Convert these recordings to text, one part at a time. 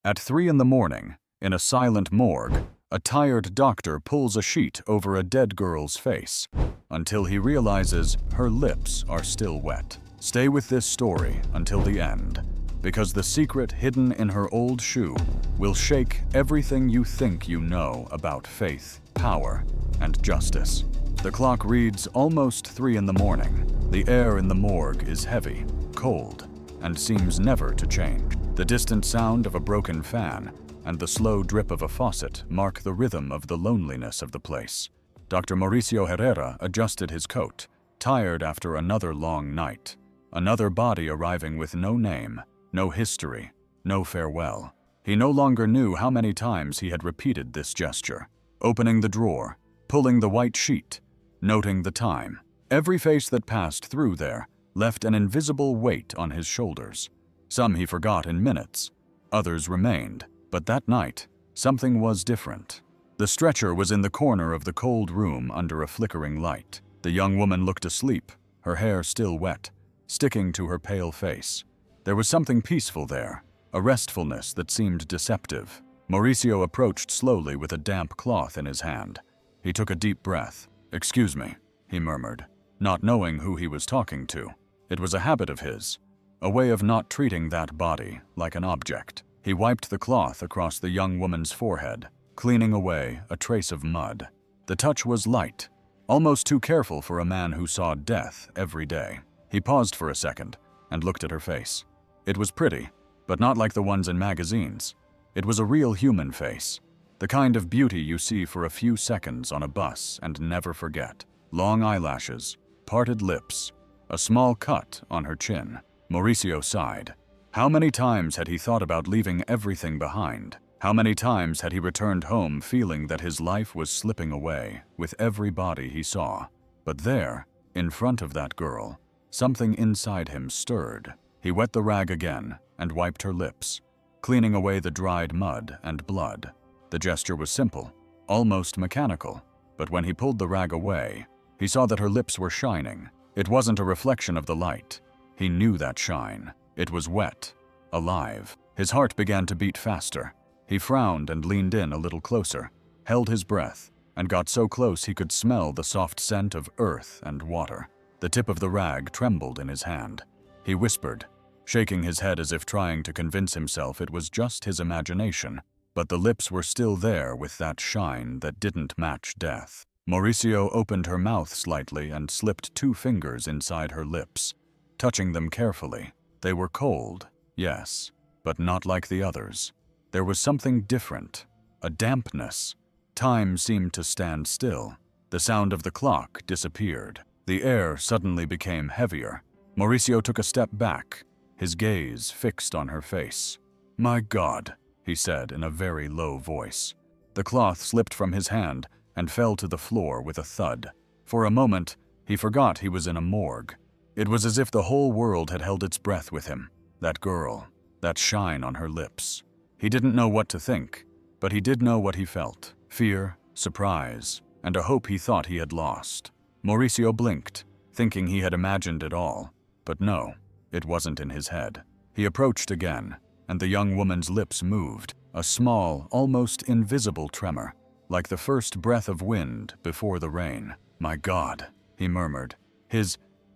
At 3 in the morning, in a silent morgue, a tired doctor pulls a sheet over a dead girl's face until he realizes her lips are still wet. Stay with this story until the end, because the secret hidden in her old shoe will shake everything you think you know about faith, power, and justice. The clock reads almost 3 in the morning. The air in the morgue is heavy, cold, and seems never to change. The distant sound of a broken fan and the slow drip of a faucet mark the rhythm of the loneliness of the place. Dr. Mauricio Herrera adjusted his coat, tired after another long night. Another body arriving with no name, no history, no farewell. He no longer knew how many times he had repeated this gesture, opening the drawer, pulling the white sheet, noting the time. Every face that passed through there left an invisible weight on his shoulders. Some he forgot in minutes, others remained, but that night, something was different. The stretcher was in the corner of the cold room under a flickering light. The young woman looked asleep, her hair still wet, sticking to her pale face. There was something peaceful there, a restfulness that seemed deceptive. Mauricio approached slowly with a damp cloth in his hand. He took a deep breath. "Excuse me," he murmured, not knowing who he was talking to. It was a habit of his, a way of not treating that body like an object. He wiped the cloth across the young woman's forehead, cleaning away a trace of mud. The touch was light, almost too careful for a man who saw death every day. He paused for a second and looked at her face. It was pretty, but not like the ones in magazines. It was a real human face, the kind of beauty you see for a few seconds on a bus and never forget. Long eyelashes, parted lips, a small cut on her chin. Mauricio sighed. How many times had he thought about leaving everything behind? How many times had he returned home feeling that his life was slipping away with every body he saw? But there, in front of that girl, something inside him stirred. He wet the rag again and wiped her lips, cleaning away the dried mud and blood. The gesture was simple, almost mechanical, but when he pulled the rag away, he saw that her lips were shining. It wasn't a reflection of the light. He knew that shine. It was wet, alive. His heart began to beat faster. He frowned and leaned in a little closer, held his breath, and got so close he could smell the soft scent of earth and water. The tip of the rag trembled in his hand. He whispered, shaking his head as if trying to convince himself it was just his imagination, but the lips were still there with that shine that didn't match death. Mauricio opened her mouth slightly and slipped 2 fingers inside her lips, touching them carefully. They were cold, yes, but not like the others. There was something different, a dampness. Time seemed to stand still. The sound of the clock disappeared. The air suddenly became heavier. Mauricio took a step back, his gaze fixed on her face. "My God," he said in a very low voice. The cloth slipped from his hand and fell to the floor with a thud. For a moment, he forgot he was in a morgue. It was as if the whole world had held its breath with him. That girl, that shine on her lips. He didn't know what to think, but he did know what he felt. Fear, surprise, and a hope he thought he had lost. Mauricio blinked, thinking he had imagined it all. But no, it wasn't in his head. He approached again, and the young woman's lips moved, a small, almost invisible tremor, like the first breath of wind before the rain. "My God," he murmured.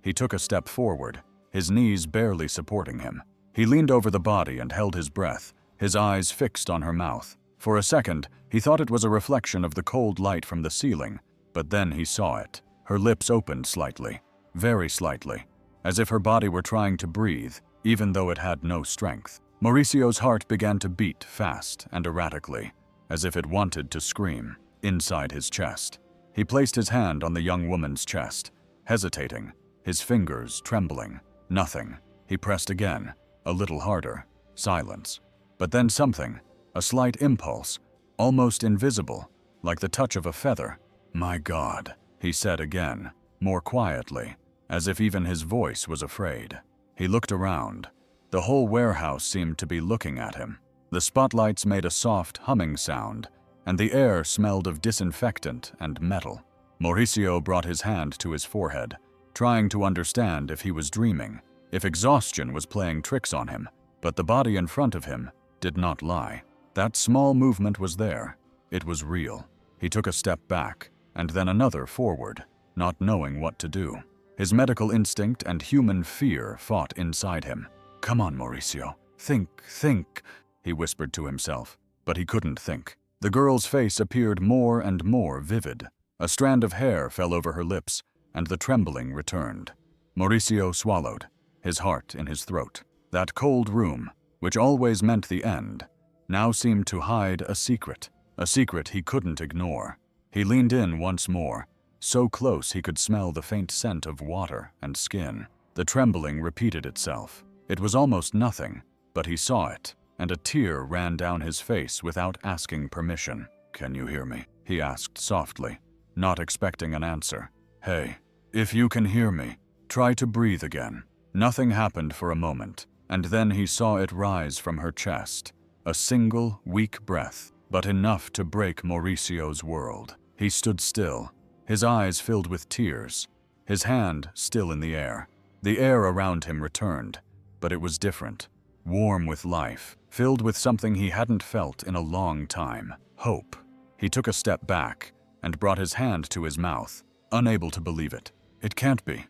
He took a step forward, his knees barely supporting him. He leaned over the body and held his breath, his eyes fixed on her mouth. For a second, he thought it was a reflection of the cold light from the ceiling, but then he saw it. Her lips opened slightly, very slightly, as if her body were trying to breathe, even though it had no strength. Mauricio's heart began to beat fast and erratically, as if it wanted to scream, inside his chest. He placed his hand on the young woman's chest, hesitating, his fingers trembling. Nothing. He pressed again, a little harder. Silence. But then something, a slight impulse, almost invisible, like the touch of a feather. "My God," he said again, more quietly, as if even his voice was afraid. He looked around. The whole warehouse seemed to be looking at him. The spotlights made a soft humming sound, and the air smelled of disinfectant and metal. Mauricio brought his hand to his forehead, trying to understand if he was dreaming, if exhaustion was playing tricks on him, but the body in front of him, did not lie. That small movement was there. It was real. He took a step back, and then another forward, not knowing what to do. His medical instinct and human fear fought inside him. "Come on, Mauricio. Think," he whispered to himself. But he couldn't think. The girl's face appeared more and more vivid. A strand of hair fell over her lips, and the trembling returned. Mauricio swallowed, his heart in his throat. That cold room, which always meant the end, now seemed to hide a secret he couldn't ignore. He leaned in once more, so close he could smell the faint scent of water and skin. The trembling repeated itself. It was almost nothing, but he saw it, and a tear ran down his face without asking permission. "Can you hear me?" he asked softly, not expecting an answer. "Hey, if you can hear me, try to breathe again." Nothing happened for a moment, and then he saw it rise from her chest. A single, weak breath, but enough to break Mauricio's world. He stood still, his eyes filled with tears, his hand still in the air. The air around him returned, but it was different, warm with life, filled with something he hadn't felt in a long time, hope. He took a step back and brought his hand to his mouth, unable to believe it. "It can't be,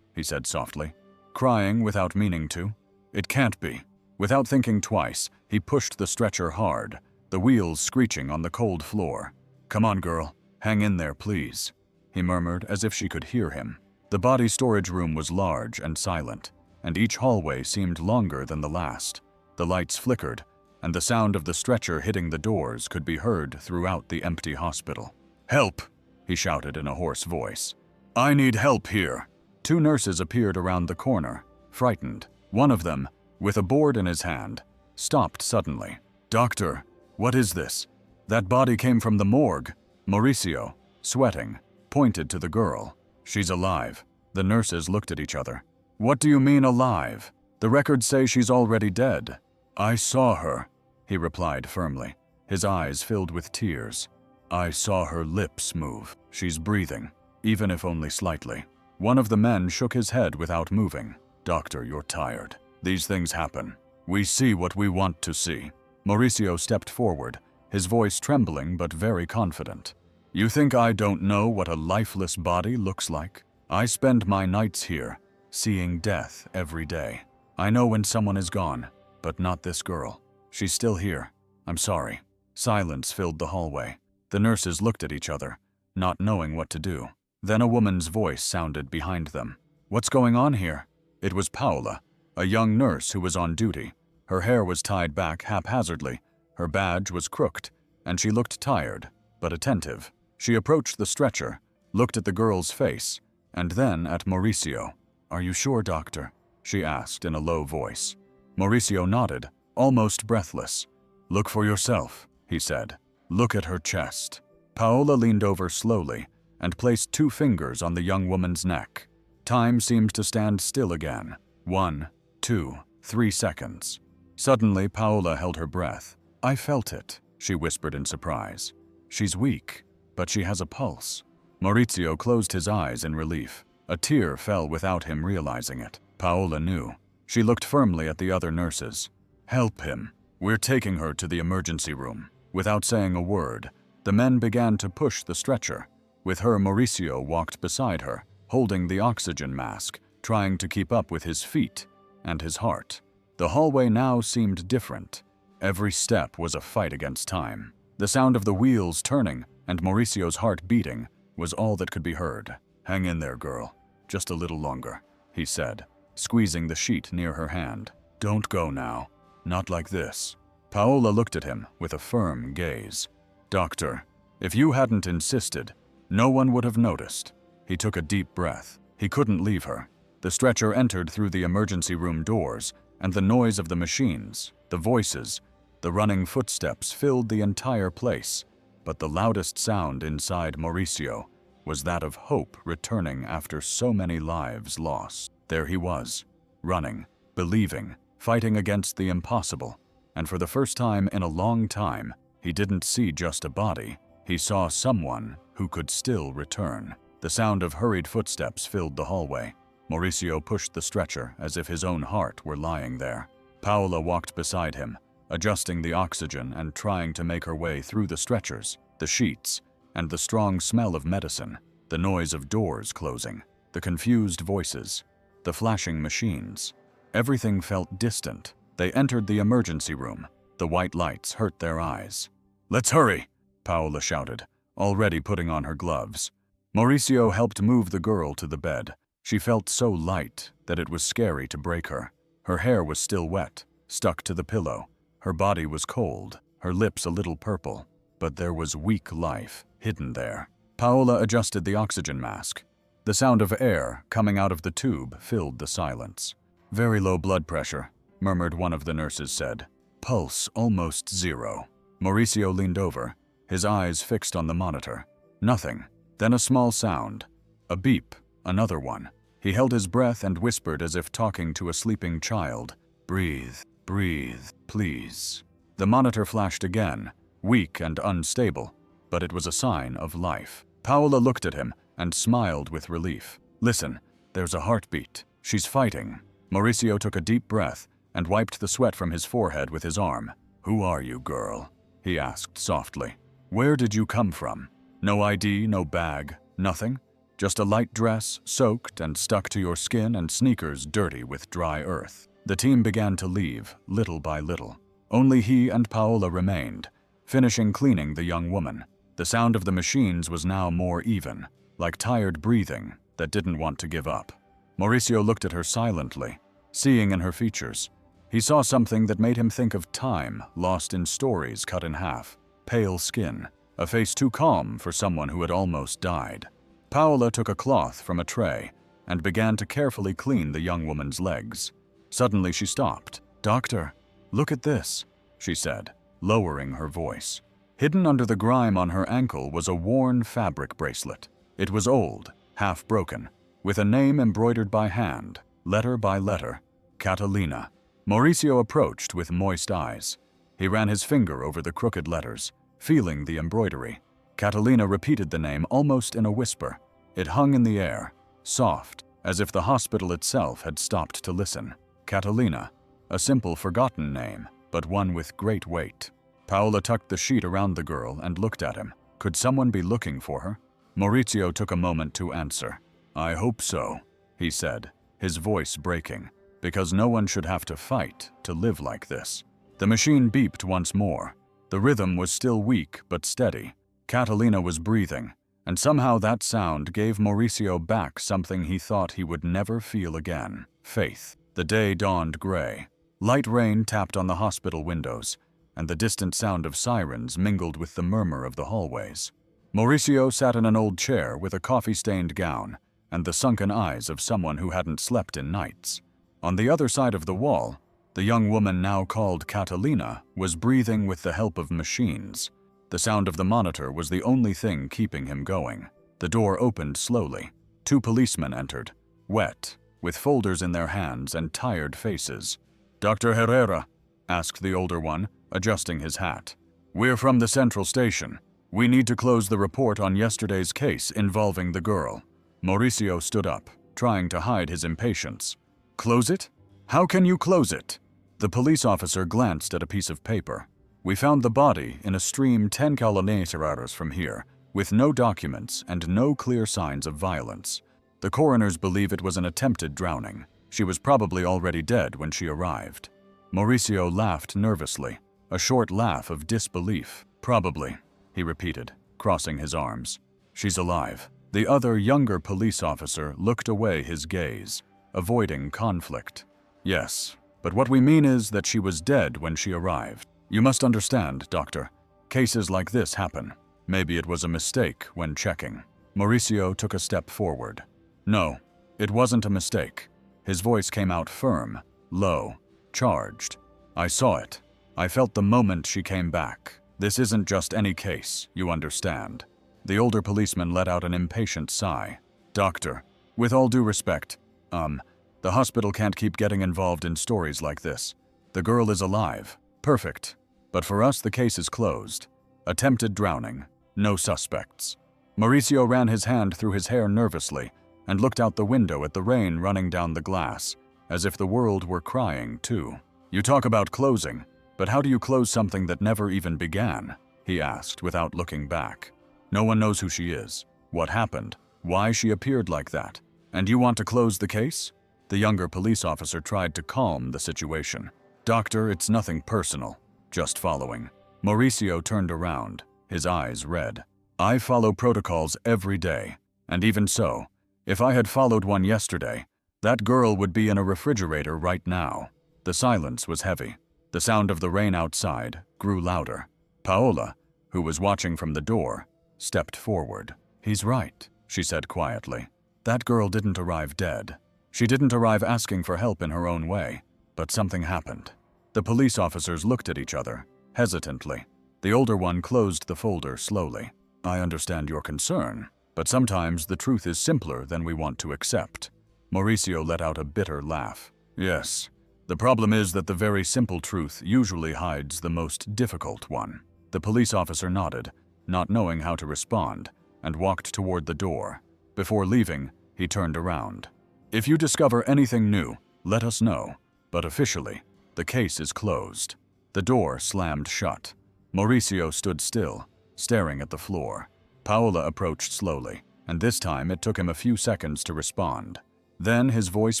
he said softly, crying without meaning to. "It can't be." Without thinking twice, he pushed the stretcher hard, the wheels screeching on the cold floor. "Come on, girl. Hang in there, please," he murmured as if she could hear him. The body storage room was large and silent, and each hallway seemed longer than the last. The lights flickered, and the sound of the stretcher hitting the doors could be heard throughout the empty hospital. "Help!" he shouted in a hoarse voice. "I need help here." 2 nurses appeared around the corner, frightened. One of them, with a board in his hand, stopped suddenly. "Doctor, what is this?" "That body came from the morgue." Mauricio, sweating, pointed to the girl. "She's alive." The nurses looked at each other. "What do you mean alive? The records say she's already dead." "I saw her," he replied firmly, his eyes filled with tears. "I saw her lips move. She's breathing, even if only slightly." One of the men shook his head without moving. "Doctor, you're tired. These things happen. We see what we want to see." Mauricio stepped forward, his voice trembling but very confident. "You think I don't know what a lifeless body looks like? I spend my nights here, seeing death every day. I know when someone is gone, but not this girl. She's still here. I'm sorry." Silence filled the hallway. The nurses looked at each other, not knowing what to do. Then a woman's voice sounded behind them. "What's going on here?" It was Paola, a young nurse who was on duty. Her hair was tied back haphazardly, her badge was crooked, and she looked tired, but attentive. She approached the stretcher, looked at the girl's face, and then at Mauricio. "Are you sure, doctor?" she asked in a low voice. Mauricio nodded, almost breathless. "Look for yourself," he said. "Look at her chest." Paola leaned over slowly and placed 2 fingers on the young woman's neck. Time seemed to stand still again. 1, 2, 3 seconds. Suddenly, Paola held her breath. "I felt it," she whispered in surprise. "She's weak, but she has a pulse." Mauricio closed his eyes in relief. A tear fell without him realizing it. Paola knew. She looked firmly at the other nurses. "Help him. We're taking her to the emergency room." Without saying a word, the men began to push the stretcher. With her, Mauricio walked beside her, holding the oxygen mask, trying to keep up with his feet and his heart. The hallway now seemed different. Every step was a fight against time. The sound of the wheels turning and Mauricio's heart beating was all that could be heard. "Hang in there, girl. Just a little longer," he said, squeezing the sheet near her hand. "Don't go now. Not like this." Paola looked at him with a firm gaze. "Doctor, if you hadn't insisted, no one would have noticed." He took a deep breath. He couldn't leave her. The stretcher entered through the emergency room doors, and the noise of the machines, the voices, the running footsteps filled the entire place. But the loudest sound inside Mauricio was that of hope returning after so many lives lost. There he was, running, believing, fighting against the impossible. And for the first time in a long time, he didn't see just a body. He saw someone who could still return. The sound of hurried footsteps filled the hallway. Mauricio pushed the stretcher as if his own heart were lying there. Paola walked beside him, adjusting the oxygen and trying to make her way through the stretchers, the sheets, and the strong smell of medicine, the noise of doors closing, the confused voices, the flashing machines. Everything felt distant. They entered the emergency room. The white lights hurt their eyes. "Let's hurry," Paola shouted, already putting on her gloves. Mauricio helped move the girl to the bed. She felt so light that it was scary to break her. Her hair was still wet, stuck to the pillow. Her body was cold, her lips a little purple, but there was weak life hidden there. Paola adjusted the oxygen mask. The sound of air coming out of the tube filled the silence. "Very low blood pressure," murmured one of the nurses said. "Pulse almost 0. Mauricio leaned over, his eyes fixed on the monitor. Nothing. Then a small sound. A beep, another one. He held his breath and whispered as if talking to a sleeping child. "Breathe, breathe, please." The monitor flashed again, weak and unstable, but it was a sign of life. Paola looked at him and smiled with relief. "Listen, there's a heartbeat. She's fighting." Mauricio took a deep breath and wiped the sweat from his forehead with his arm. "Who are you, girl?" he asked softly. "Where did you come from? No ID, no bag, nothing? Just a light dress, soaked and stuck to your skin, and sneakers dirty with dry earth." The team began to leave, little by little. Only he and Paola remained, finishing cleaning the young woman. The sound of the machines was now more even, like tired breathing that didn't want to give up. Mauricio looked at her silently, seeing in her features. He saw something that made him think of time lost in stories cut in half. Pale skin, a face too calm for someone who had almost died. Paola took a cloth from a tray and began to carefully clean the young woman's legs. Suddenly she stopped. "Doctor, look at this," she said, lowering her voice. Hidden under the grime on her ankle was a worn fabric bracelet. It was old, half broken, with a name embroidered by hand, letter by letter, Catalina. Mauricio approached with moist eyes. He ran his finger over the crooked letters, feeling the embroidery. Catalina repeated the name almost in a whisper. It hung in the air, soft, as if the hospital itself had stopped to listen. Catalina, a simple forgotten name, but one with great weight. Paola tucked the sheet around the girl and looked at him. Could someone be looking for her? Mauricio took a moment to answer. "I hope so," he said, his voice breaking, because no one should have to fight to live like this. The machine beeped once more. The rhythm was still weak but steady. Catalina was breathing, and somehow that sound gave Mauricio back something he thought he would never feel again: faith. The day dawned gray. Light rain tapped on the hospital windows, and the distant sound of sirens mingled with the murmur of the hallways. Mauricio sat in an old chair with a coffee-stained gown and the sunken eyes of someone who hadn't slept in nights. On the other side of the wall, the young woman now called Catalina was breathing with the help of machines. The sound of the monitor was the only thing keeping him going. The door opened slowly. 2 policemen entered, wet, with folders in their hands and tired faces. "Dr. Herrera?" asked the older one, adjusting his hat. "We're from the central station. We need to close the report on yesterday's case involving the girl." Mauricio stood up, trying to hide his impatience. "Close it? How can you close it?" The police officer glanced at a piece of paper. "We found the body in a stream 10 kilometers from here, with no documents and no clear signs of violence. The coroners believe it was an attempted drowning. She was probably already dead when she arrived." Mauricio laughed nervously, a short laugh of disbelief. "Probably," he repeated, crossing his arms. "She's alive." The other, younger police officer looked away his gaze, avoiding conflict. "Yes, but what we mean is that she was dead when she arrived. You must understand, doctor, cases like this happen. Maybe it was a mistake when checking." Mauricio took a step forward. "No, it wasn't a mistake." His voice came out firm, low, charged. "I saw it. I felt the moment she came back. This isn't just any case, you understand." The older policeman let out an impatient sigh. "Doctor, with all due respect, the hospital can't keep getting involved in stories like this. The girl is alive. Perfect. But for us, the case is closed. Attempted drowning. No suspects." Mauricio ran his hand through his hair nervously and looked out the window at the rain running down the glass, as if the world were crying too. "You talk about closing, But how do you close something that never even began? He asked without looking back. No one knows who she is, what happened, why she appeared like that. And you want to close the case? The younger police officer tried to calm the situation. Doctor, it's nothing personal, just following. Mauricio turned around, his eyes red. I follow protocols every day, and even so, if I had followed one yesterday, that girl would be in a refrigerator right now. The silence was heavy. The sound of the rain outside grew louder. Paola, who was watching from the door, stepped forward. He's right, she said quietly. That girl didn't arrive dead. She didn't arrive asking for help in her own way, but something happened. The police officers looked at each other, hesitantly. The older one closed the folder slowly. I understand your concern, but sometimes the truth is simpler than we want to accept. Mauricio let out a bitter laugh. Yes, the problem is that the very simple truth usually hides the most difficult one. The police officer nodded, not knowing how to respond, and walked toward the door. Before leaving, he turned around. If you discover anything new, let us know, but officially, the case is closed. The door slammed shut. Mauricio stood still, staring at the floor. Paola approached slowly, and this time it took him a few seconds to respond. Then, his voice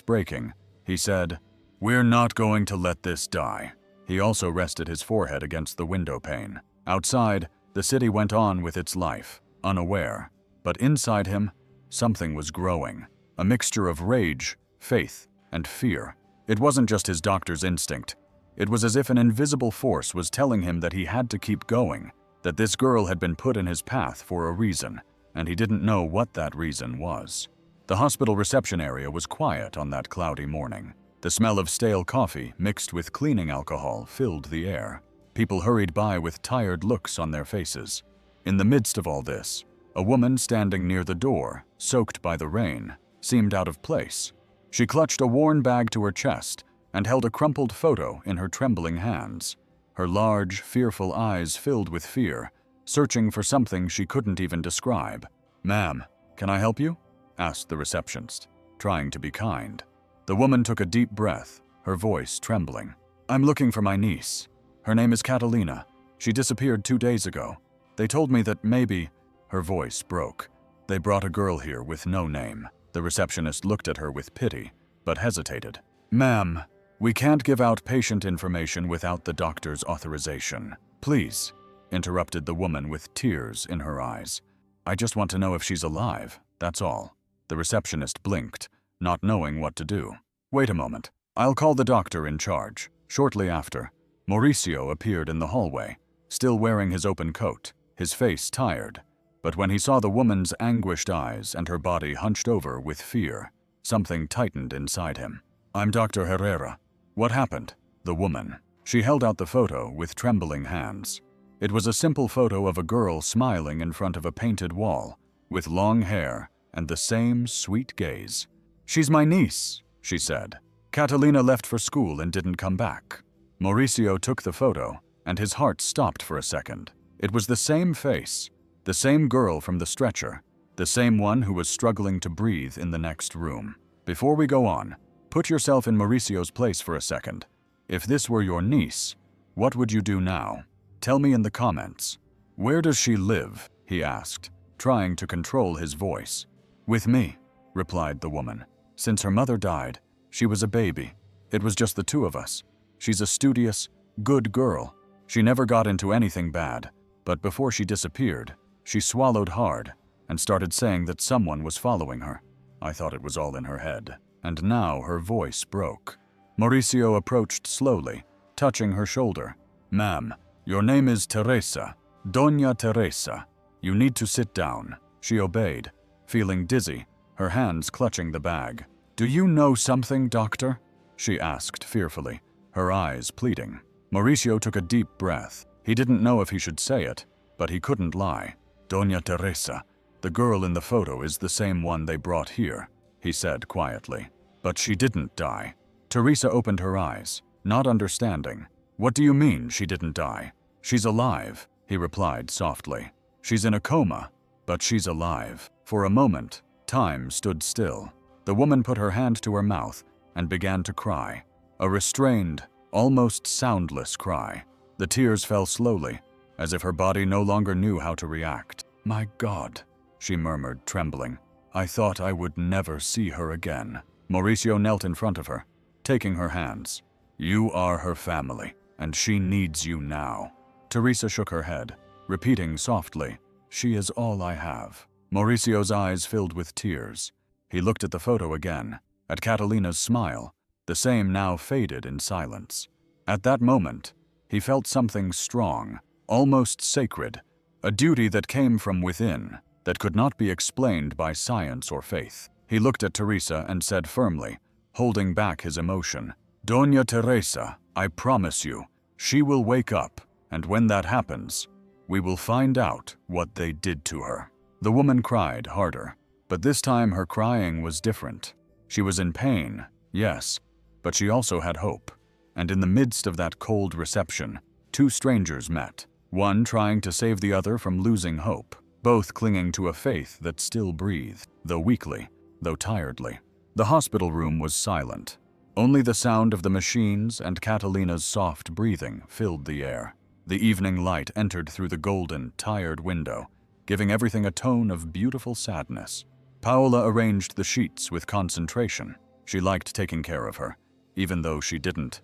breaking, he said, "We're not going to let this die." He also rested his forehead against the window pane. Outside, the city went on with its life, unaware. But inside him, something was growing. A mixture of rage, faith, and fear. It wasn't just his doctor's instinct. It was as if an invisible force was telling him that he had to keep going, that this girl had been put in his path for a reason, and he didn't know what that reason was. The hospital reception area was quiet on that cloudy morning. The smell of stale coffee mixed with cleaning alcohol filled the air. People hurried by with tired looks on their faces. In the midst of all this, a woman standing near the door, soaked by the rain, seemed out of place. She clutched a worn bag to her chest and held a crumpled photo in her trembling hands. Her large, fearful eyes filled with fear, searching for something she couldn't even describe. "Ma'am, can I help you?" asked the receptionist, trying to be kind. The woman took a deep breath, her voice trembling. "I'm looking for my niece. Her name is Catalina. She disappeared 2 days ago. They told me that maybe—" Her voice broke. "They brought a girl here with no name." The receptionist looked at her with pity, but hesitated. "Ma'am, we can't give out patient information without the doctor's authorization. Please," interrupted the woman with tears in her eyes. "I just want to know if she's alive, that's all." The receptionist blinked, not knowing what to do. "Wait a moment. I'll call the doctor in charge." Shortly after, Mauricio appeared in the hallway, still wearing his open coat, his face tired. But when he saw the woman's anguished eyes and her body hunched over with fear, something tightened inside him. "I'm Dr. Herrera. What happened?" The woman. She held out the photo with trembling hands. It was a simple photo of a girl smiling in front of a painted wall, with long hair and the same sweet gaze. "She's my niece," she said. "Catalina left for school and didn't come back." Mauricio took the photo, and his heart stopped for a second. It was the same face, the same girl from the stretcher, the same one who was struggling to breathe in the next room. Before we go on, put yourself in Mauricio's place for a second. If this were your niece, what would you do now? Tell me in the comments. "Where does she live?" he asked, trying to control his voice. "With me," replied the woman. "Since her mother died, she was a baby. It was just the two of us. She's a studious, good girl. She never got into anything bad, but before she disappeared, she swallowed hard and started saying that someone was following her. I thought it was all in her head, and now her voice broke." Mauricio approached slowly, touching her shoulder. "Ma'am, your name is Teresa, Doña Teresa. You need to sit down." She obeyed, feeling dizzy, her hands clutching the bag. "Do you know something, doctor?" she asked fearfully, her eyes pleading. Mauricio took a deep breath. He didn't know if he should say it, but he couldn't lie. "Doña Teresa, the girl in the photo is the same one they brought here," he said quietly. "But she didn't die." Teresa opened her eyes, not understanding. "What do you mean she didn't die?" "She's alive," he replied softly. "She's in a coma, but she's alive." For a moment, time stood still. The woman put her hand to her mouth and began to cry. A restrained, almost soundless cry. The tears fell slowly, as if her body no longer knew how to react. "My God," she murmured, trembling. "I thought I would never see her again." Mauricio knelt in front of her, taking her hands. "You are her family, and she needs you now." Teresa shook her head, repeating softly, "She is all I have." Mauricio's eyes filled with tears. He looked at the photo again, at Catalina's smile, the same now faded in silence. At that moment, he felt something strong, almost sacred, a duty that came from within, that could not be explained by science or faith. He looked at Teresa and said firmly, holding back his emotion, "Doña Teresa, I promise you, she will wake up, and when that happens, we will find out what they did to her." The woman cried harder, but this time her crying was different. She was in pain, yes, but she also had hope. And in the midst of that cold reception, two strangers met, one trying to save the other from losing hope, both clinging to a faith that still breathed, though weakly, though tiredly. The hospital room was silent. Only the sound of the machines and Catalina's soft breathing filled the air. The evening light entered through the golden, tired window, giving everything a tone of beautiful sadness. Paola arranged the sheets with concentration. She liked taking care of her, even though she didn't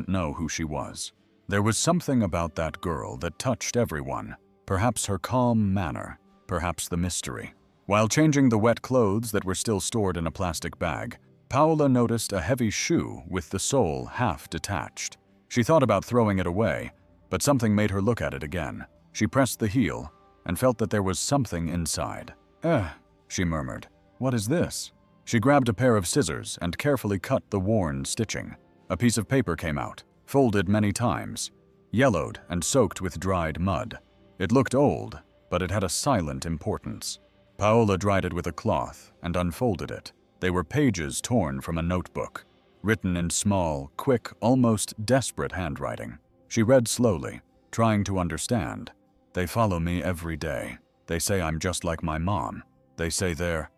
know who she was. There was something about that girl that touched everyone, perhaps her calm manner, perhaps the mystery. While changing the wet clothes that were still stored in a plastic bag, Paola noticed a heavy shoe with the sole half detached. She thought about throwing it away, but something made her look at it again. She pressed the heel and felt that there was something inside. She murmured. "What is this?" She grabbed a pair of scissors and carefully cut the worn stitching. A piece of paper came out, folded many times, yellowed and soaked with dried mud. It looked old, but it had a silent importance. Paola dried it with a cloth and unfolded it. They were pages torn from a notebook, written in small, quick, almost desperate handwriting. She read slowly, trying to understand. "They follow me every day. They say I'm just like my mom. They say they're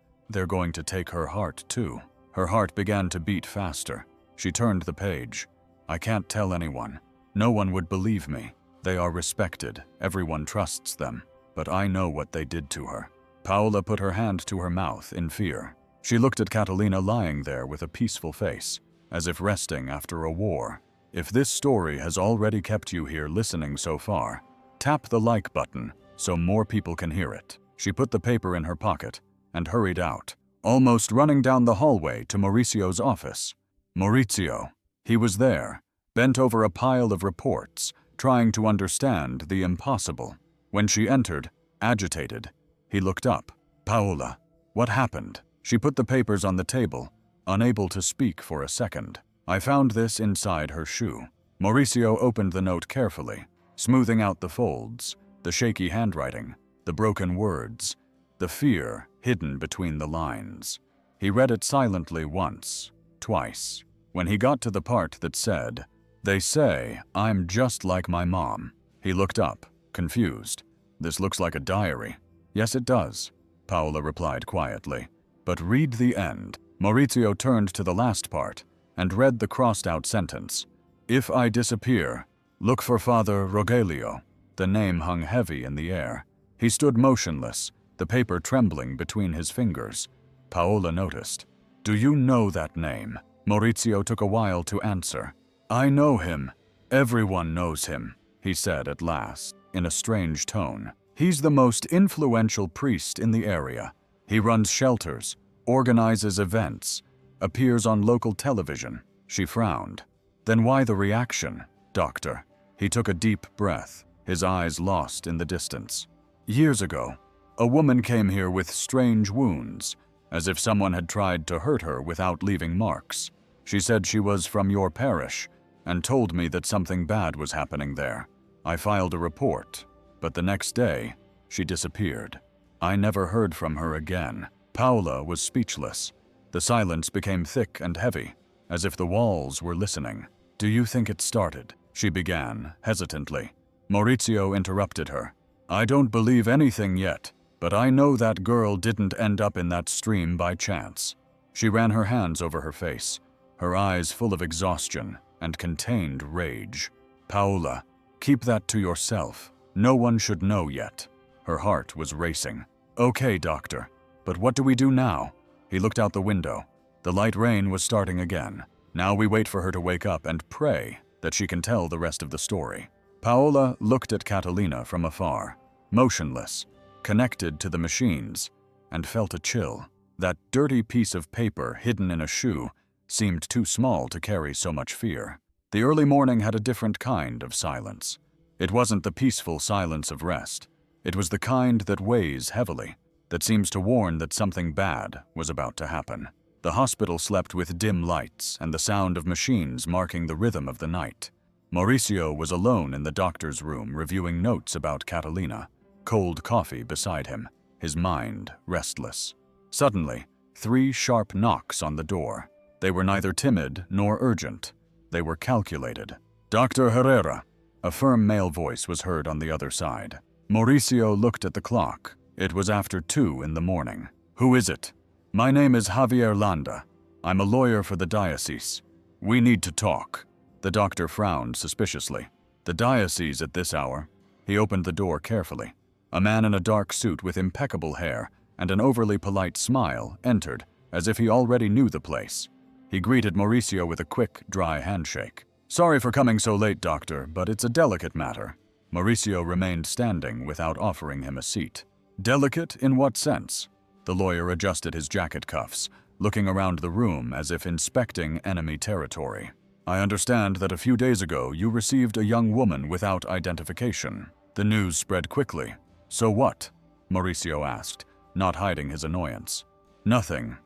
going to take her heart too." Her heart began to beat faster. She turned the page. "I can't tell anyone. No one would believe me. They are respected. Everyone trusts them. But I know what they did to her." Paola put her hand to her mouth in fear. She looked at Catalina lying there with a peaceful face, as if resting after a war. If this story has already kept you here listening so far, tap the like button so more people can hear it. She put the paper in her pocket and hurried out, almost running down the hallway to Mauricio's office. Mauricio. He was there, bent over a pile of reports, trying to understand the impossible. When she entered, agitated, he looked up. "Paola, what happened?" She put the papers on the table, unable to speak for a second. "I found this inside her shoe." Mauricio opened the note carefully, smoothing out the folds, the shaky handwriting, the broken words, the fear hidden between the lines. He read it silently once, twice. When he got to the part that said, "They say I'm just like my mom," he looked up, confused. "This looks like a diary." "Yes, it does," Paola replied quietly. "But read the end." Maurizio turned to the last part and read the crossed-out sentence. "If I disappear, look for Father Rogelio." The name hung heavy in the air. He stood motionless, the paper trembling between his fingers. Paola noticed. "Do you know that name?" Maurizio took a while to answer. "I know him. Everyone knows him," he said at last, in a strange tone. "He's the most influential priest in the area. He runs shelters, organizes events, appears on local television." She frowned. "Then why the reaction, doctor?" He took a deep breath, his eyes lost in the distance. "Years ago, a woman came here with strange wounds, as if someone had tried to hurt her without leaving marks. She said she was from your parish and told me that something bad was happening there. I filed a report, but the next day, she disappeared. I never heard from her again." Paola was speechless. The silence became thick and heavy, as if the walls were listening. "Do you think it started?" she began, hesitantly. Maurizio interrupted her. "I don't believe anything yet, but I know that girl didn't end up in that stream by chance." She ran her hands over her face, her eyes full of exhaustion and contained rage. "Paola, Keep that to yourself. No one should know yet." Her heart was racing. "Okay, doctor, but what do we do now?" He looked out the window. The light rain was starting again. Now we wait for her to wake up and pray that she can tell the rest of the story. Paola looked at Catalina from afar, motionless, connected to the machines, and felt a chill. That dirty piece of paper hidden in a shoe seemed too small to carry so much fear. The early morning had a different kind of silence. It wasn't the peaceful silence of rest. It was the kind that weighs heavily, that seems to warn that something bad was about to happen. The hospital slept with dim lights and the sound of machines marking the rhythm of the night. Mauricio was alone in the doctor's room reviewing notes about Catalina, cold coffee beside him, his mind restless. Suddenly, 3 sharp knocks on the door. They were neither timid nor urgent. They were calculated. "Dr. Herrera," a firm male voice was heard on the other side. Mauricio looked at the clock. It was after 2 in the morning. "Who is it?" "My name is Javier Landa. I'm a lawyer for the diocese. We need to talk." The doctor frowned suspiciously. "The diocese at this hour?" He opened the door carefully. A man in a dark suit with impeccable hair and an overly polite smile entered, as if he already knew the place. He greeted Mauricio with a quick, dry handshake. "Sorry for coming so late, doctor, but it's a delicate matter." Mauricio remained standing without offering him a seat. "Delicate in what sense?" The lawyer adjusted his jacket cuffs, looking around the room as if inspecting enemy territory. "I understand that a few days ago you received a young woman without identification. The news spread quickly. So what?" Mauricio asked, not hiding his annoyance. "Nothing,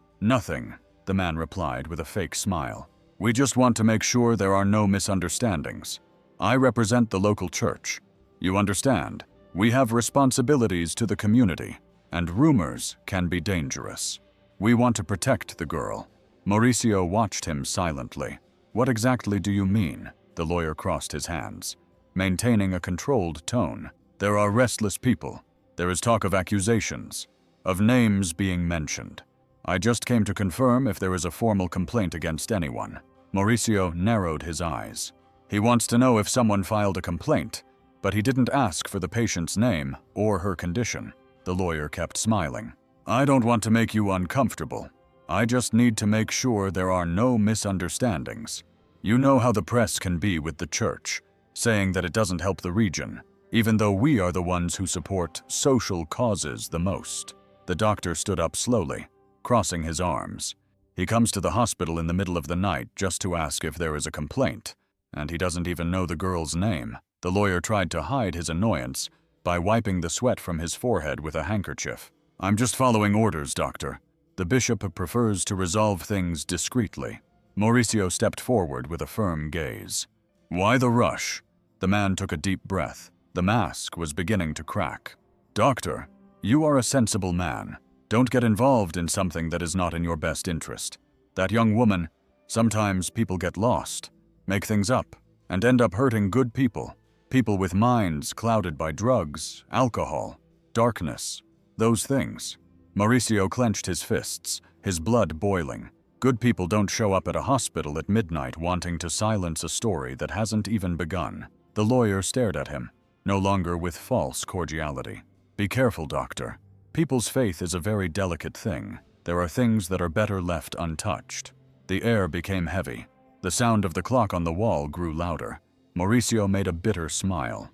the man replied with a fake smile. "We just want to make sure there are no misunderstandings. I represent the local church. You understand, we have responsibilities to the community, and rumors can be dangerous. We want to protect the girl." Mauricio watched him silently. "What exactly do you mean?" The lawyer crossed his hands, maintaining a controlled tone. "There are restless people. There is talk of accusations, of names being mentioned. I just came to confirm if there is a formal complaint against anyone." Mauricio narrowed his eyes. He wants to know if someone filed a complaint, but he didn't ask for the patient's name or her condition. The lawyer kept smiling. "I don't want to make you uncomfortable. I just need to make sure there are no misunderstandings. You know how the press can be with the church, saying that it doesn't help the region, even though we are the ones who support social causes the most." The doctor stood up slowly, crossing his arms. He comes to the hospital in the middle of the night just to ask if there is a complaint, and he doesn't even know the girl's name. The lawyer tried to hide his annoyance by wiping the sweat from his forehead with a handkerchief. "I'm just following orders, doctor. The bishop prefers to resolve things discreetly." Mauricio stepped forward with a firm gaze. "Why the rush?" The man took a deep breath. The mask was beginning to crack. "Doctor, you are a sensible man. Don't get involved in something that is not in your best interest. That young woman, sometimes people get lost, make things up, and end up hurting good people. People with minds clouded by drugs, alcohol, darkness, those things." Mauricio clenched his fists, his blood boiling. Good people don't show up at a hospital at midnight wanting to silence a story that hasn't even begun. The lawyer stared at him, no longer with false cordiality. "Be careful, doctor. People's faith is a very delicate thing. There are things that are better left untouched." The air became heavy. The sound of the clock on the wall grew louder. Mauricio made a bitter smile.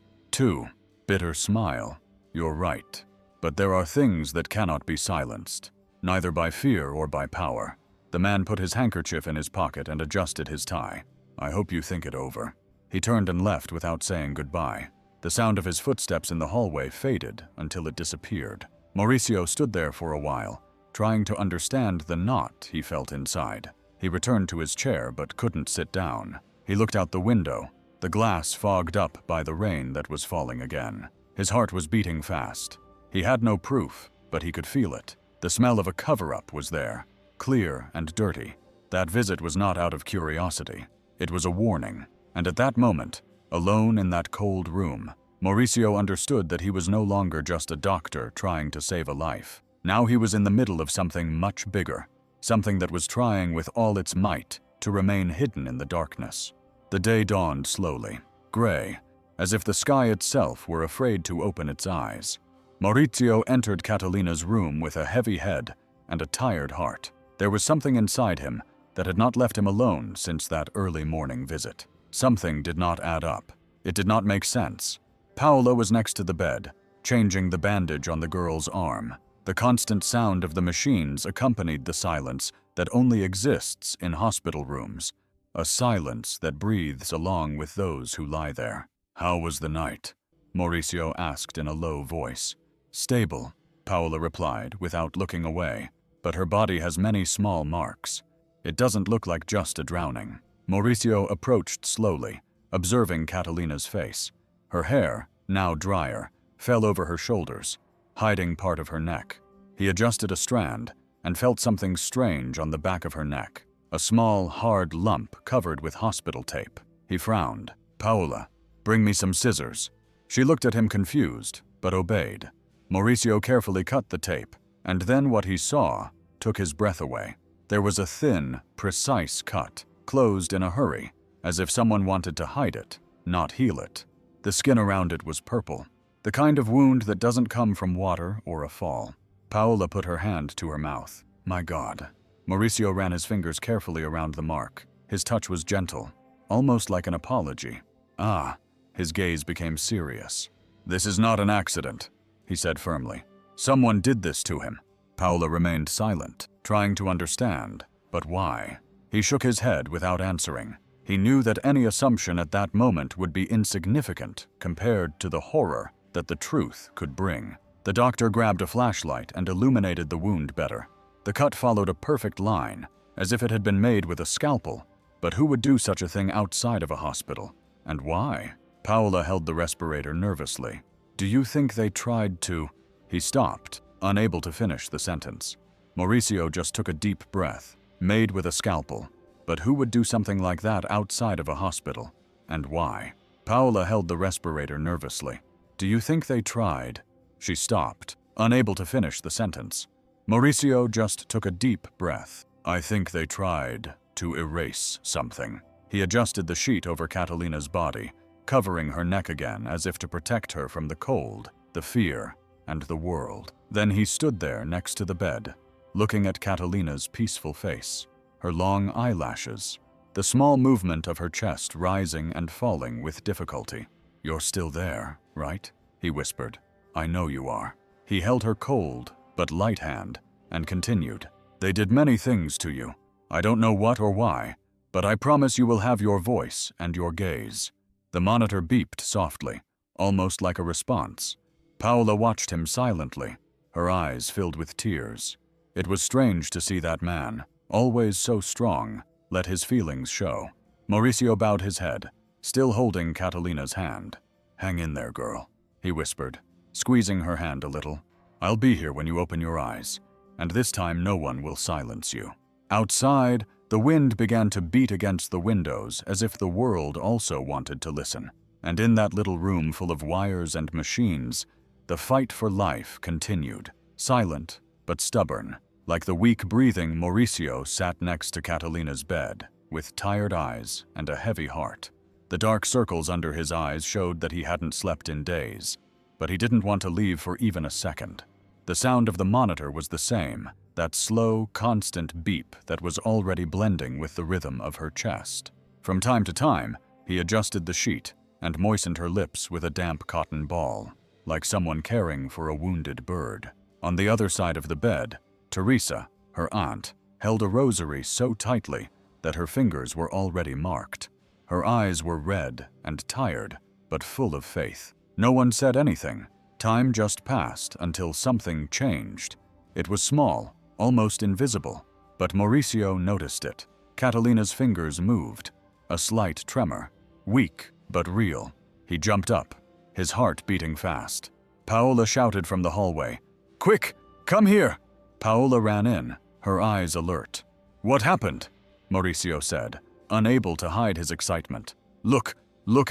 Bitter smile. "You're right. But there are things that cannot be silenced, neither by fear or by power." The man put his handkerchief in his pocket and adjusted his tie. "I hope you think it over." He turned and left without saying goodbye. The sound of his footsteps in the hallway faded until it disappeared. Mauricio stood there for a while, trying to understand the knot he felt inside. He returned to his chair but couldn't sit down. He looked out the window, the glass fogged up by the rain that was falling again. His heart was beating fast. He had no proof, but he could feel it. The smell of a cover-up was there, clear and dirty. That visit was not out of curiosity. It was a warning. And at that moment, alone in that cold room, Mauricio understood that he was no longer just a doctor trying to save a life. Now he was in the middle of something much bigger, something that was trying with all its might to remain hidden in the darkness. The day dawned slowly, gray, as if the sky itself were afraid to open its eyes. Maurizio entered Catalina's room with a heavy head and a tired heart. There was something inside him that had not left him alone since that early morning visit. Something did not add up. It did not make sense. Paola was next to the bed, changing the bandage on the girl's arm. The constant sound of the machines accompanied the silence that only exists in hospital rooms, a silence that breathes along with those who lie there. "How was the night?" Maurizio asked in a low voice. "Stable," Paola replied without looking away, "but her body has many small marks. It doesn't look like just a drowning." Maurizio approached slowly, observing Catalina's face. Her hair, now drier, fell over her shoulders, hiding part of her neck. He adjusted a strand and felt something strange on the back of her neck, a small, hard lump covered with hospital tape. He frowned. "Paola, bring me some scissors." She looked at him confused, but obeyed. Maurizio carefully cut the tape, and then what he saw took his breath away. There was a thin, precise cut, closed in a hurry, as if someone wanted to hide it, not heal it. The skin around it was purple, the kind of wound that doesn't come from water or a fall. Paola put her hand to her mouth. "My God." Maurizio ran his fingers carefully around the mark. His touch was gentle, almost like an apology. "Ah." His gaze became serious. "This is not an accident," he said firmly. "Someone did this to him." Paola remained silent, trying to understand, but why? He shook his head without answering. He knew that any assumption at that moment would be insignificant compared to the horror that the truth could bring. The doctor grabbed a flashlight and illuminated the wound better. The cut followed a perfect line, as if it had been made with a scalpel. But who would do such a thing outside of a hospital? And why? Paola held the respirator nervously. "Do you think they tried to—" He stopped, unable to finish the sentence. Maurizio just took a deep breath. "Made with a scalpel. But who would do something like that outside of a hospital? And why?" Paola held the respirator nervously. "Do you think they tried—" She stopped, unable to finish the sentence. Maurizio just took a deep breath. "I think they tried to erase something." He adjusted the sheet over Catalina's body, covering her neck again as if to protect her from the cold, the fear, and the world. Then he stood there next to the bed, looking at Catalina's peaceful face, her long eyelashes, the small movement of her chest rising and falling with difficulty. "You're still there, right?" he whispered. "I know you are." He held her cold but light hand and continued. "They did many things to you. I don't know what or why, but I promise you will have your voice and your gaze." The monitor beeped softly, almost like a response. Paola watched him silently, her eyes filled with tears. It was strange to see that man, always so strong, let his feelings show. Maurizio bowed his head, still holding Catalina's hand. "Hang in there, girl," he whispered, squeezing her hand a little. "I'll be here when you open your eyes, and this time no one will silence you." Outside, the wind began to beat against the windows as if the world also wanted to listen. And in that little room full of wires and machines, the fight for life continued, silent but stubborn. Like the weak-breathing Maurizio sat next to Catalina's bed, with tired eyes and a heavy heart. The dark circles under his eyes showed that he hadn't slept in days, but he didn't want to leave for even a second. The sound of the monitor was the same, that slow, constant beep that was already blending with the rhythm of her chest. From time to time, he adjusted the sheet and moistened her lips with a damp cotton ball, like someone caring for a wounded bird. On the other side of the bed, Teresa, her aunt, held a rosary so tightly that her fingers were already marked. Her eyes were red and tired, but full of faith. No one said anything. Time just passed until something changed. It was small, almost invisible, but Maurizio noticed it. Catalina's fingers moved, a slight tremor, weak but real. He jumped up, his heart beating fast. Paola shouted from the hallway, "Quick, come here!" Paola ran in, her eyes alert. "What happened?" Maurizio said, unable to hide his excitement. Look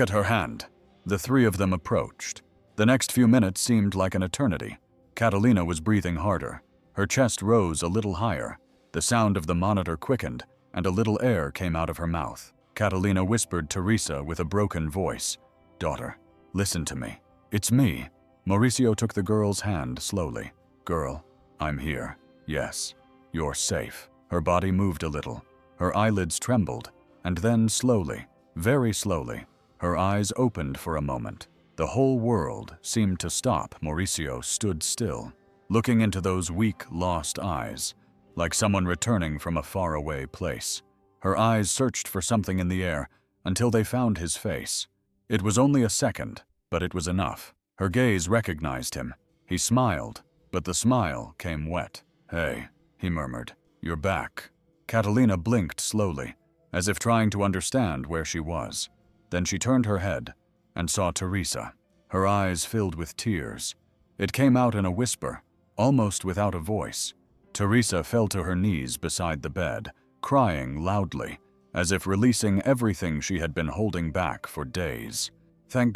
at her hand." The three of them approached. The next few minutes seemed like an eternity. Catalina was breathing harder. Her chest rose a little higher. The sound of the monitor quickened, and a little air came out of her mouth. Catalina whispered Teresa with a broken voice, "Daughter, Listen to me. It's me. Mauricio took the girl's hand slowly. Girl, I'm here. Yes, you're safe. Her body moved a little. Her eyelids trembled, and then slowly, very slowly, her eyes opened for a moment. The whole world seemed to stop. Mauricio stood still, looking into those weak, lost eyes, like someone returning from a faraway place. Her eyes searched for something in the air until they found his face. It was only a second, but it was enough. Her gaze recognized him. He smiled, but the smile came wet. Hey, he murmured, you're back. Catalina blinked slowly, as if trying to understand where she was. Then she turned her head and saw Teresa. Her eyes filled with tears. It came out in a whisper, almost without a voice. Teresa fell to her knees beside the bed, crying loudly, as if releasing everything she had been holding back for days. Thank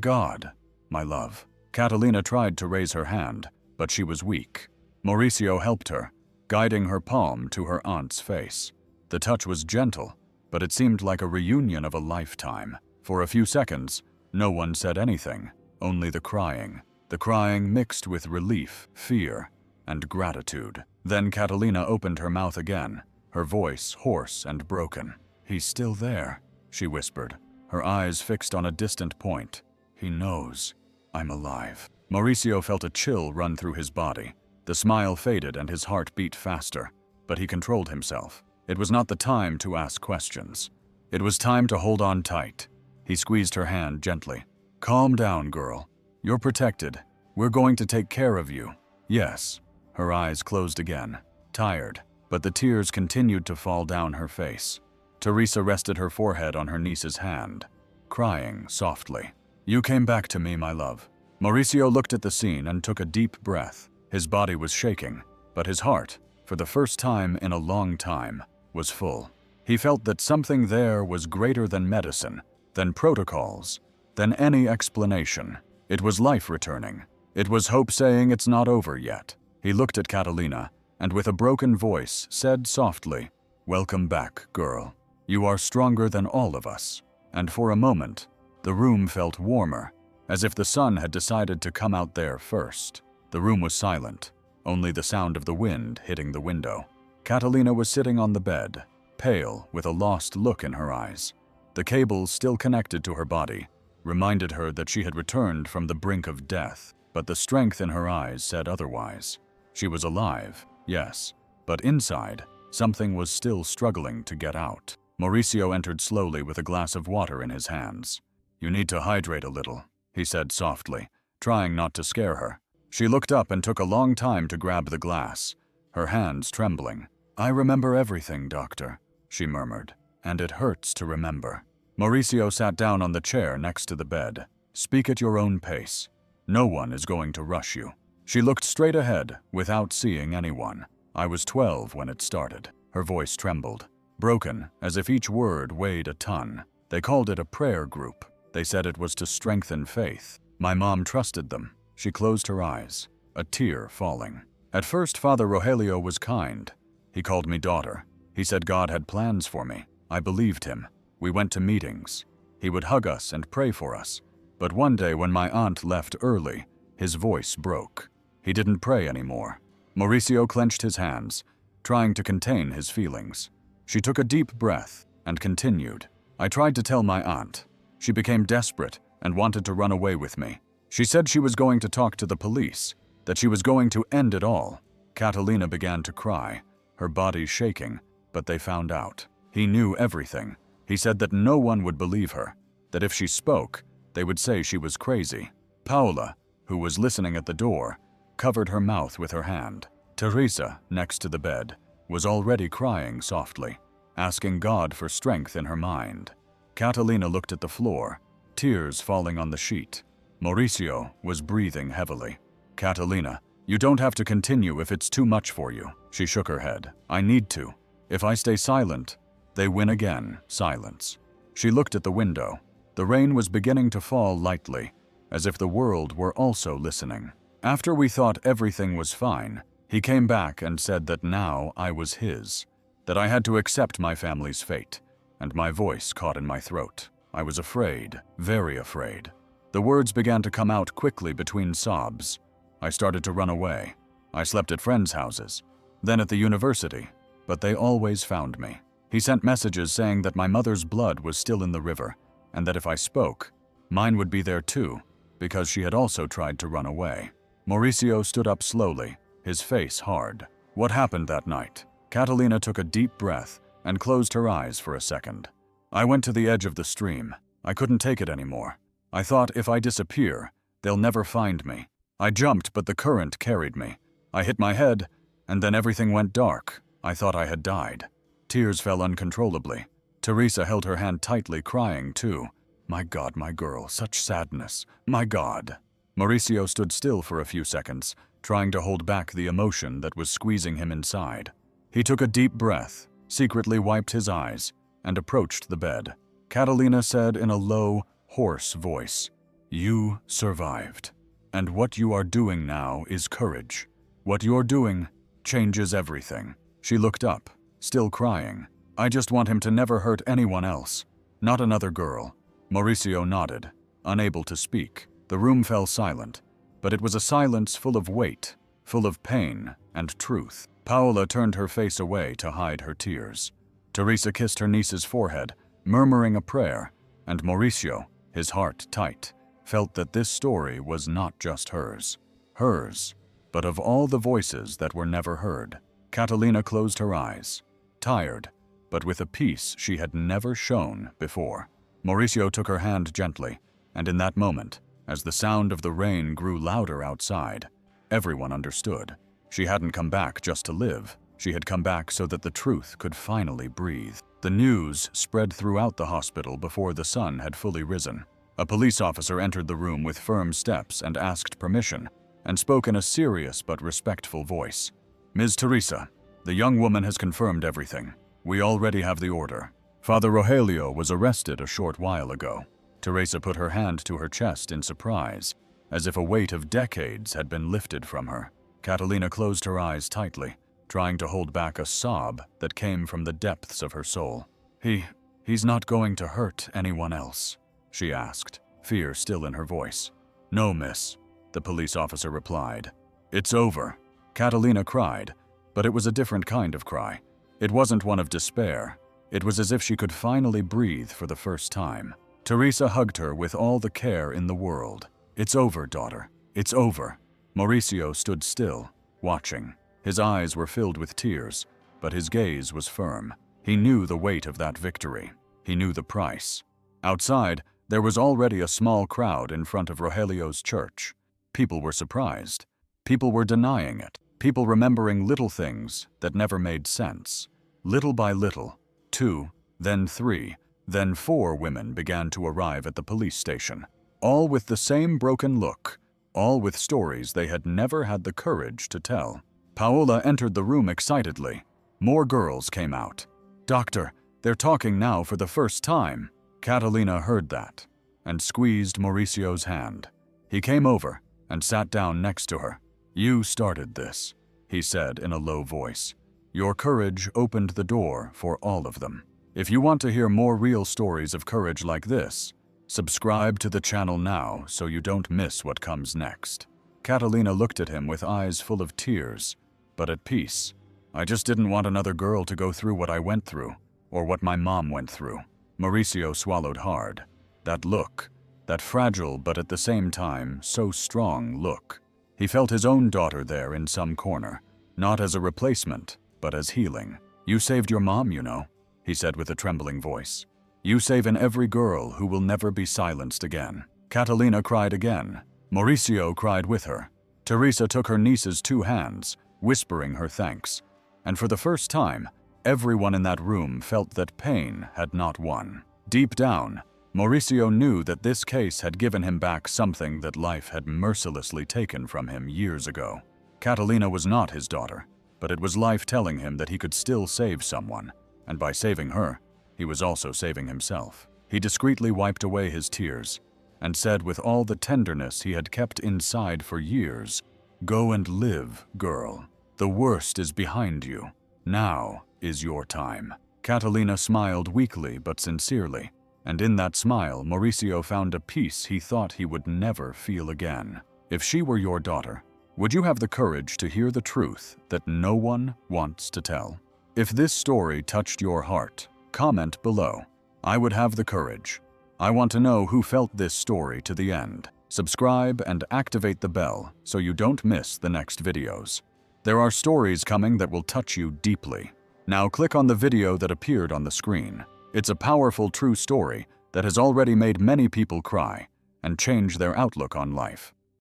God, my love. Catalina tried to raise her hand, but she was weak. Mauricio helped her, guiding her palm to her aunt's face. The touch was gentle, but it seemed like a reunion of a lifetime. For a few seconds, no one said anything, only the crying. The crying mixed with relief, fear, and gratitude. Then Catalina opened her mouth again, her voice hoarse and broken. He's still there, she whispered, her eyes fixed on a distant point. He knows I'm alive. Mauricio felt a chill run through his body. The smile faded and his heart beat faster, but he controlled himself. It was not the time to ask questions. It was time to hold on tight. He squeezed her hand gently. Calm down, girl. You're protected. We're going to take care of you. Yes. Her eyes closed again, tired, but the tears continued to fall down her face. Teresa rested her forehead on her niece's hand, crying softly. You came back to me, my love. Mauricio looked at the scene and took a deep breath. His body was shaking, but his heart, for the first time in a long time, was full. He felt that something there was greater than medicine, than protocols, than any explanation. It was life returning. It was hope saying it's not over yet. He looked at Catalina, and with a broken voice said softly, Welcome back, girl. You are stronger than all of us. And for a moment, the room felt warmer, as if the sun had decided to come out there first. The room was silent, only the sound of the wind hitting the window. Catalina was sitting on the bed, pale, with a lost look in her eyes. The cables still connected to her body reminded her that she had returned from the brink of death, but the strength in her eyes said otherwise. She was alive, yes, but inside, something was still struggling to get out. Mauricio entered slowly with a glass of water in his hands. You need to hydrate a little, he said softly, trying not to scare her. She looked up and took a long time to grab the glass, her hands trembling. I remember everything, doctor, she murmured, and it hurts to remember. Mauricio sat down on the chair next to the bed. Speak at your own pace. No one is going to rush you. She looked straight ahead without seeing anyone. I was 12 when it started. Her voice trembled, broken as if each word weighed a ton. They called it a prayer group. They said it was to strengthen faith. My mom trusted them. She closed her eyes, a tear falling. At first, Father Rogelio was kind. He called me daughter. He said God had plans for me. I believed him. We went to meetings. He would hug us and pray for us. But one day when my aunt left early, his voice broke. He didn't pray anymore. Mauricio clenched his hands, trying to contain his feelings. She took a deep breath and continued. I tried to tell my aunt. She became desperate and wanted to run away with me. She said she was going to talk to the police, that she was going to end it all. Catalina began to cry, her body shaking, but they found out. He knew everything. He said that no one would believe her, that if she spoke, they would say she was crazy. Paola, who was listening at the door, covered her mouth with her hand. Teresa, next to the bed, was already crying softly, asking God for strength in her mind. Catalina looked at the floor, tears falling on the sheet. Mauricio was breathing heavily. Catalina, you don't have to continue if it's too much for you. She shook her head. I need to. If I stay silent, they win again. Silence. She looked at the window. The rain was beginning to fall lightly, as if the world were also listening. After we thought everything was fine, he came back and said that now I was his, that I had to accept my family's fate, and my voice caught in my throat. I was afraid, very afraid. The words began to come out quickly between sobs. I started to run away. I slept at friends' houses, then at the university, but they always found me. He sent messages saying that my mother's blood was still in the river, and that if I spoke, mine would be there too, because she had also tried to run away. Mauricio stood up slowly, his face hard. What happened that night? Catalina took a deep breath and closed her eyes for a second. I went to the edge of the stream. I couldn't take it anymore. I thought if I disappear, they'll never find me. I jumped, but the current carried me. I hit my head, and then everything went dark. I thought I had died. Tears fell uncontrollably. Teresa held her hand tightly, crying too. My God, my girl, such sadness. My God. Mauricio stood still for a few seconds, trying to hold back the emotion that was squeezing him inside. He took a deep breath, secretly wiped his eyes, and approached the bed. Catalina said in a low, hoarse voice, "You survived. And what you are doing now is courage. What you're doing changes everything." She looked up, still crying. "I just want him to never hurt anyone else. Not another girl." Mauricio nodded, unable to speak. The room fell silent, but it was a silence full of weight, full of pain and truth. Paola turned her face away to hide her tears. Teresa kissed her niece's forehead, murmuring a prayer, and Mauricio, his heart tight, felt that this story was not just hers. Hers, but of all the voices that were never heard. Catalina closed her eyes, tired, but with a peace she had never shown before. Mauricio took her hand gently, and in that moment, as the sound of the rain grew louder outside, everyone understood. She hadn't come back just to live. She had come back so that the truth could finally breathe. The news spread throughout the hospital before the sun had fully risen. A police officer entered the room with firm steps and asked permission, and spoke in a serious but respectful voice. "Ms. Teresa, the young woman has confirmed everything. We already have the order. Father Rogelio was arrested a short while ago." Teresa put her hand to her chest in surprise, as if a weight of decades had been lifted from her. Catalina closed her eyes tightly, trying to hold back a sob that came from the depths of her soul. He's not going to hurt anyone else?" she asked, fear still in her voice. "No, miss," the police officer replied. "It's over." Catalina cried, but it was a different kind of cry. It wasn't one of despair. It was as if she could finally breathe for the first time. Teresa hugged her with all the care in the world. "It's over, daughter. It's over." Mauricio stood still, watching. His eyes were filled with tears, but his gaze was firm. He knew the weight of that victory. He knew the price. Outside, there was already a small crowd in front of Rogelio's church. People were surprised. People were denying it. People remembering little things that never made sense. Little by little, 2, then 3, then 4 women began to arrive at the police station, all with the same broken look, all with stories they had never had the courage to tell. Paola entered the room excitedly. More girls came out. "Doctor, they're talking now for the first time." Catalina heard that and squeezed Mauricio's hand. He came over and sat down next to her. "You started this," he said in a low voice. "Your courage opened the door for all of them. If you want to hear more real stories of courage like this, subscribe to the channel now so you don't miss what comes next." Catalina looked at him with eyes full of tears, but at peace. "I just didn't want another girl to go through what I went through, or what my mom went through." Mauricio swallowed hard. That look, that fragile but at the same time so strong look. He felt his own daughter there in some corner, not as a replacement, but as healing. "You saved your mom, you know," he said with a trembling voice. "You save in every girl who will never be silenced again." Catalina cried again. Mauricio cried with her. Teresa took her niece's 2 hands, whispering her thanks. And for the first time, everyone in that room felt that pain had not won. Deep down, Mauricio knew that this case had given him back something that life had mercilessly taken from him years ago. Catalina was not his daughter, but it was life telling him that he could still save someone, and by saving her, he was also saving himself. He discreetly wiped away his tears and said with all the tenderness he had kept inside for years, "Go and live, girl. The worst is behind you. Now is your time." Catalina smiled weakly but sincerely, And in that smile, Mauricio found a peace he thought he would never feel again. If she were your daughter, would you have the courage to hear the truth that no one wants to tell? If this story touched your heart, comment below. I would have the courage. I want to know who felt this story to the end. Subscribe and activate the bell so you don't miss the next videos. There are stories coming that will touch you deeply. Now click on the video that appeared on the screen. It's a powerful true story that has already made many people cry and change their outlook on life.